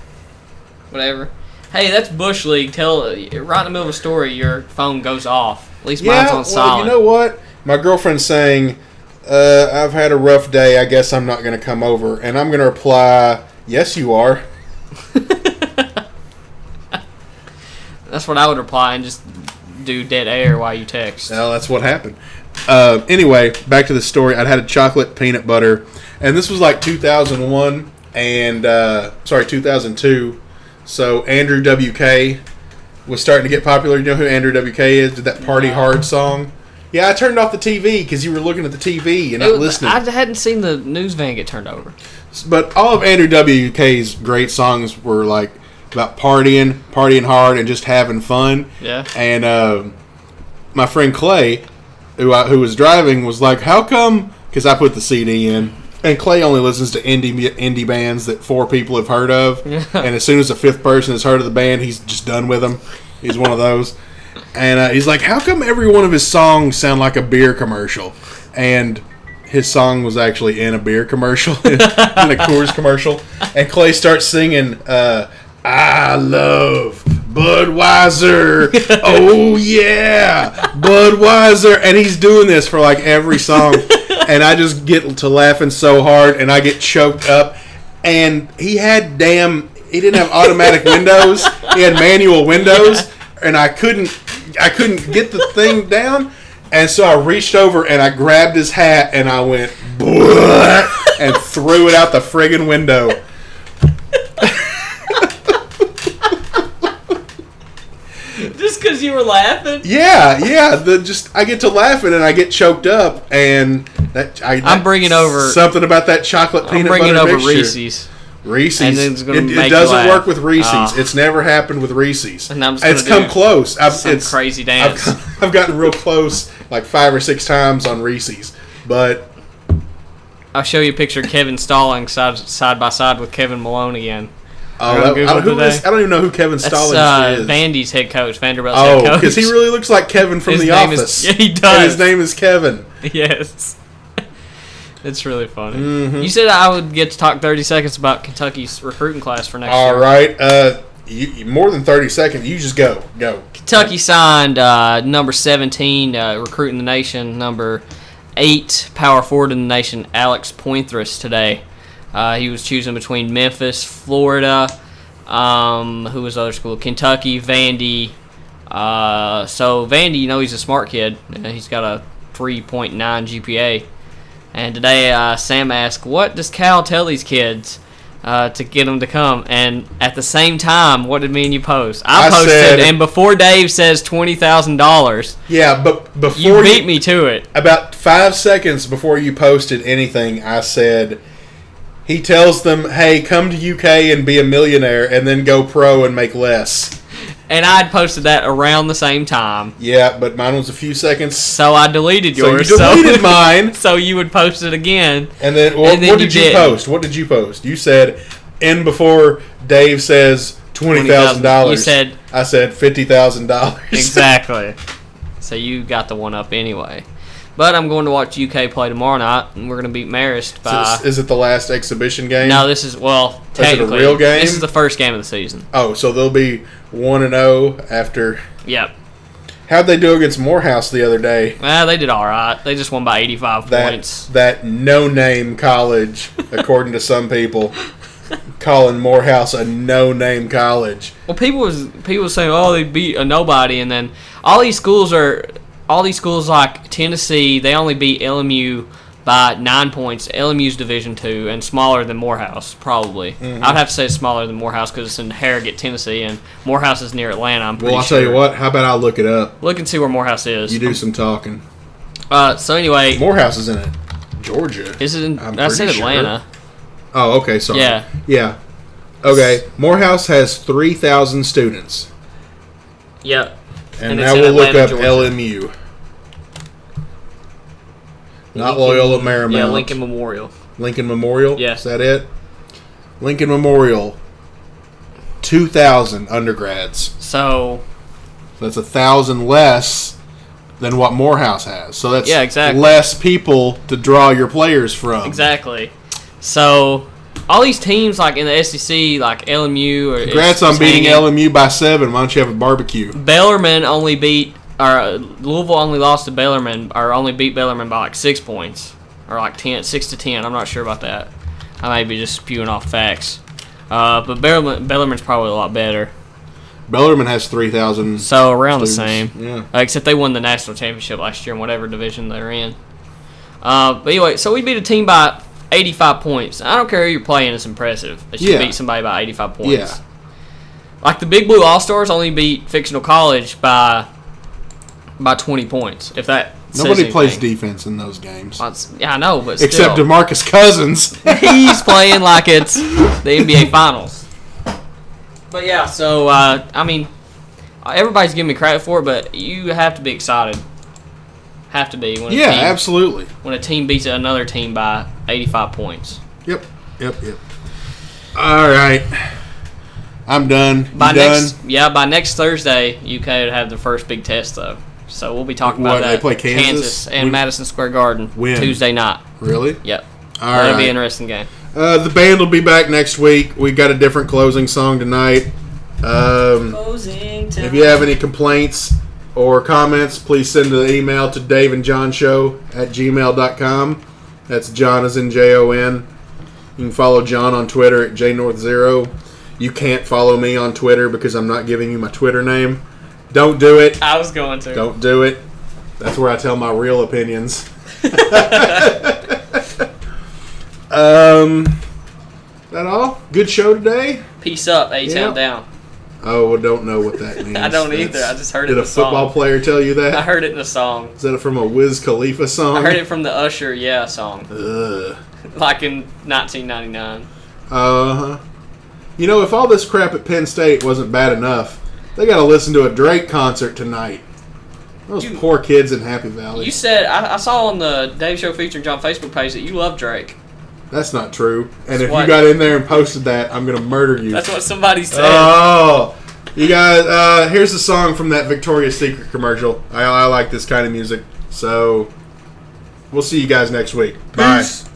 whatever. Hey, that's Bush League. Right in the middle of a story, your phone goes off. At least mine's on Well, silent. you know what? My girlfriend's saying, I've had a rough day. I guess I'm not going to come over. And I'm going to reply, yes, you are. That's what I would reply and just do dead air while you text. Well, that's what happened. Anyway, back to the story. I'd had a chocolate peanut butter, and this was like 2001 and 2002. So Andrew WK was starting to get popular. You know who Andrew WK is? Did that Party Hard song? Yeah, I turned off the TV because you were looking at the TV and not listening. I hadn't seen the news van get turned over. But all of Andrew WK's great songs were like about partying hard, and just having fun. Yeah. And my friend Clay, who was driving, was like, "How come?" Because I put the CD in, and Clay only listens to indie bands that 4 people have heard of. And as soon as the 5th person has heard of the band, he's just done with them. He's one of those. And he's like, "How come every one of his songs sound like a beer commercial?" And his song was actually in a beer commercial, in a Coors commercial. And Clay starts singing, "I love Budweiser, oh yeah, Budweiser," and he's doing this for like every song, and I just get to laughing so hard, and I get choked up. And he didn't have automatic windows; he had manual windows, and I couldn't get the thing down. And so I reached over and I grabbed his hat and I went "Bleh," and threw it out the friggin' window. Just because you were laughing? Yeah. I get to laughing and I get choked up, and I'm bringing over something about that chocolate peanut butter I'm bringing over mixture. Reese's. And then it's gonna make it you doesn't laugh. work with Reese's. It's never happened with Reese's. And I'm just gonna it's come close. It's crazy dance. I've gotten real close like 5 or 6 times on Reese's, but I'll show you a picture of Kevin Stallings side by side with Kevin Malone again. I don't even know who Kevin Stallings That's is. Vandy's head coach, Vanderbilt's head coach. Because he really looks like Kevin from The Office. Yeah, he does. And his name is Kevin. Yes. It's really funny. Mm-hmm. You said I would get to talk 30 seconds about Kentucky's recruiting class for next year. All right. More than 30 seconds. You just go. Kentucky signed number 17 recruit in the nation, number 8 power forward in the nation, Alex Pointras today. He was choosing between Memphis, Florida, who was the other school? Kentucky, Vandy. So Vandy, he's a smart kid. He's got a 3.9 GPA. And today Sam asked, what does Cal tell these kids to get them to come? And at the same time, what did me and you post? I posted, and before Dave says $20,000, yeah, but before you beat me to it. About 5 seconds before you posted anything, I said, he tells them, hey, come to UK and be a millionaire and then go pro and make less. And I'd posted that around the same time. Yeah, but mine was a few seconds. So I deleted yours. So you deleted mine. So you would post it again. And then, what did you post? What did you post? You said, in before Dave says $20,000. You said, I said $50,000. Exactly. So you got the one up anyway. But I'm going to watch UK play tomorrow night, and we're going to beat Marist by... Is it the last exhibition game? No, this is, technically... Is it a real game? This is the first game of the season. Oh, so they'll be 1-0 after... Yep. How'd they do against Morehouse the other day? Well, they did all right. They just won by 85 points. That no-name college, according to some people, calling Morehouse a no-name college. Well, people was saying, oh, they beat a nobody, and then all these schools like Tennessee, they only beat LMU by 9 points. LMU's Division II and smaller than Morehouse, probably. Mm-hmm. I'd have to say it's smaller than Morehouse because it's in Harrogate, Tennessee, and Morehouse is near Atlanta, I'm pretty sure. Well, I'll tell you what. How about I look it up? Look and see where Morehouse is. You do some talking. So anyway. Morehouse is in Georgia. Is it in? I said Atlanta. Sure. Oh, okay, sorry. Yeah. Okay, Morehouse has 3,000 students. Yep. And now we'll look up Georgia. LMU. Not Loyola Marymount. Yeah, Lincoln Memorial. Lincoln Memorial? Yes. Is that it? Lincoln Memorial. 2,000 undergrads. So that's 1,000 less than what Morehouse has. So that's exactly. less people to draw your players from. Exactly. So all these teams like in the SEC, like LMU, or congrats on beating LMU by 7. Why don't you have a barbecue? Bellarmine only beat, or Louisville only lost to Bellarmine, or only beat Bellarmine by like 6 points, or like 6 to 10. I'm not sure about that. I may be just spewing off facts. But Bellarmine's probably a lot better. Bellarmine has 3,000. So around students. the same. Yeah. Except they won the national championship last year in whatever division they're in. But anyway, so we beat a team by 85 points. I don't care who you're playing; it's impressive that you beat somebody by 85 points. Yeah. Like the Big Blue All Stars only beat Fictional College by 20 points. If that nobody plays defense in those games. Yeah, I know, but except still. DeMarcus Cousins. He's playing like it's the NBA Finals. But yeah, so I mean, everybody's giving me credit for it, but you have to be excited. Have to be when absolutely. When a team beats another team by 85 points. Yep. All right, I'm done. By next Thursday, UK would have the first big test though. So we'll be talking about that. They play Kansas and Madison Square Garden Tuesday night. Really? Yep. That'll be an interesting game. The band will be back next week. We got a different closing song tonight. If you have any complaints or comments, please send an email to daveandjohnshow@gmail.com. That's John as in Jon. You can follow John on Twitter at jnorth0. You can't follow me on Twitter because I'm not giving you my Twitter name. Don't do it. I was going to. Don't do it. That's where I tell my real opinions. That all? Good show today? Peace up, A-Town down. Oh, I don't know what that means. I don't either. I just heard it in a song. Did a football player tell you that? I heard it in a song. Is that from a Wiz Khalifa song? I heard it from the Usher song. Ugh. Like in 1999. Uh-huh. You know, if all this crap at Penn State wasn't bad enough, they got to listen to a Drake concert tonight. Those poor kids in Happy Valley. You said, I saw on the Dave Show featuring John Facebook page that you love Drake. That's not true. And if you got in there and posted that, I'm going to murder you. That's what somebody said. Oh. You guys, here's a song from that Victoria's Secret commercial. I like this kind of music. So, we'll see you guys next week. Peace. Bye.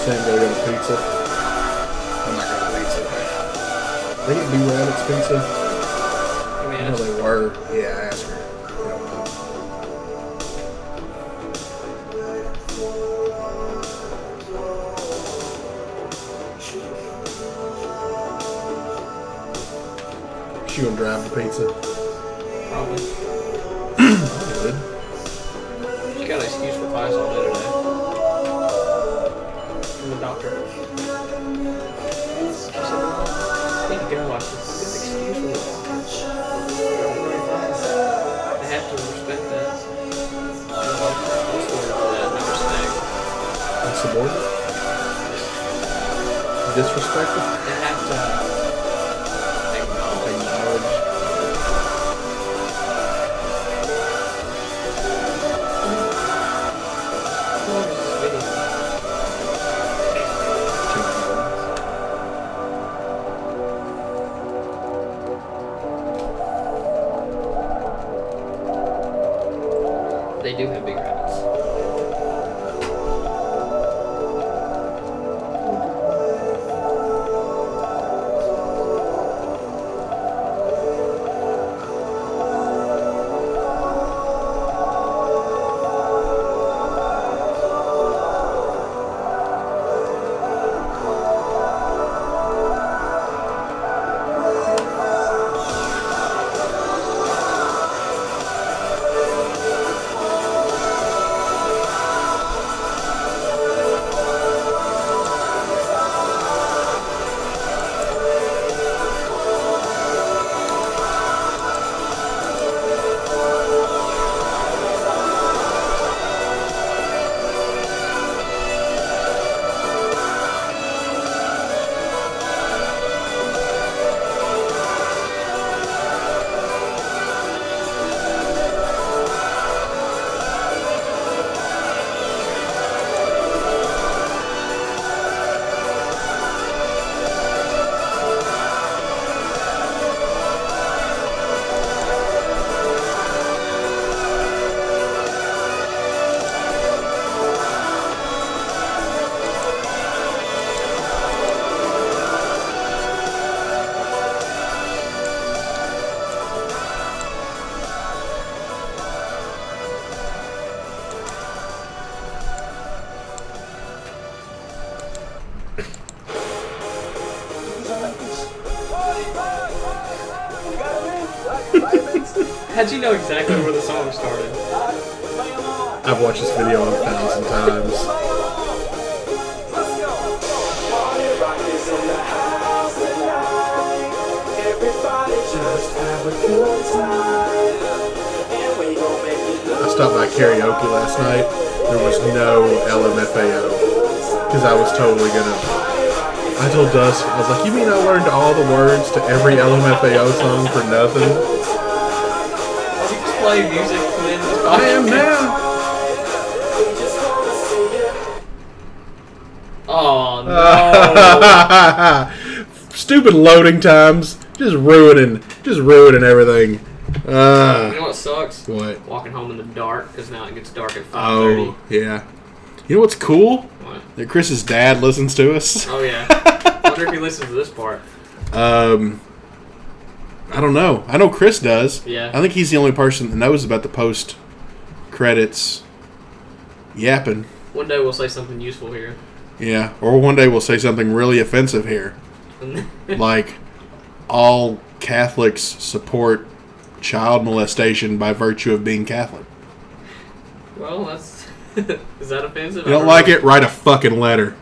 Sam gotta go to pizza. I'm not going to pizza. They get B-Rabbit's pizza. I know they were. Yeah, I asked her. I don't know. She gonna drive the pizza? Probably. Good. She got an excuse for class all day today. From the doctor. She said, I need to go. I said, you got an excuse from the doctor. They have to respect that. What's the word for that? Not respect. Insubordinate? Disrespectful? They have to acknowledge. They do have big rabbits. How'd you know exactly where the song started? I've watched this video 1,000 times. I stopped by karaoke last night. There was no LMFAO because I was totally gonna. I told Dust, I was like, "You mean I learned all the words to every LMFAO song for nothing?" You just play music within this podcast. I am now. Oh no! Stupid loading times, just ruining everything. You know what sucks? What? Walking home in the dark because now it gets dark at 5:30. Oh yeah. You know what's cool? What? That Chris's dad listens to us. Oh yeah. I wonder if he listens to this part. I don't know. I know Chris does. Yeah. I think he's the only person that knows about the post credits yapping. One day we'll say something useful here. Yeah. Or one day we'll say something really offensive here. Like, all Catholics support child molestation by virtue of being Catholic. Well, that's... Is that offensive? You don't like it? Write a fucking letter.